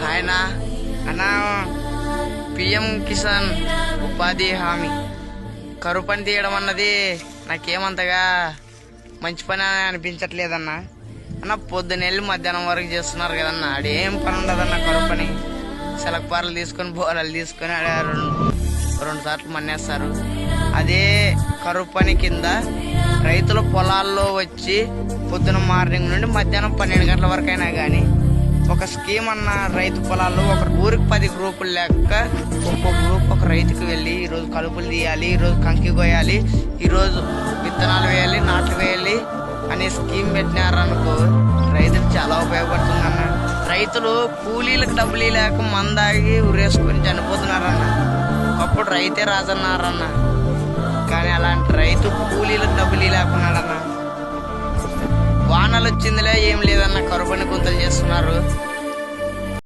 ఆయన అన్న పిఎం కిసాన్ ఉపాధి హామీ కరువు పని తీయడం అన్నది నాకేమంతగా మంచి పని అని అనిపించట్లేదన్న. అన్న పొద్దునెళ్ళి మధ్యాహ్నం వరకు చేస్తున్నారు కదన్న, ఆడేం పని ఉండదన్న. కరువు పని సెలక్పార్లు తీసుకొని బోరాలు తీసుకొని రెండు సార్లు మన్నేస్తారు. అదే కరువు పని కింద రైతుల పొలాల్లో వచ్చి పొద్దున మార్నింగ్ నుండి మధ్యాహ్నం 12 గంటల వరకు అయినా కానీ ఒక స్కీమ్ అన్న రైతు పొలాల్లో ఒక ఊరికి 10 గ్రూపులు లెక్క ఒక్కొక్క గ్రూప్ ఒక రైతుకి వెళ్ళి ఈరోజు కలుపులు తీయాలి, ఈరోజు కంకి కోయాలి, ఈరోజు విత్తనాలు వేయాలి, నాట్లు వేయాలి అనే స్కీమ్ పెట్టినారనుకో రైతులకు చాలా ఉపయోగపడుతుందన్న. రైతులు కూలీలకు డబ్బులు లేక మందాగి ఉరేసుకొని చనిపోతున్నారన్న. ఒకప్పుడు రైతే రాజన్నారన్న, కానీ అలాంటి రైతు కూలీలకు డబ్బులు లేకున్నాడన్న. వానలు వచ్చిందిలే ఏం లేదన్న, కరువు పని గుంతలు చేస్తున్నారు.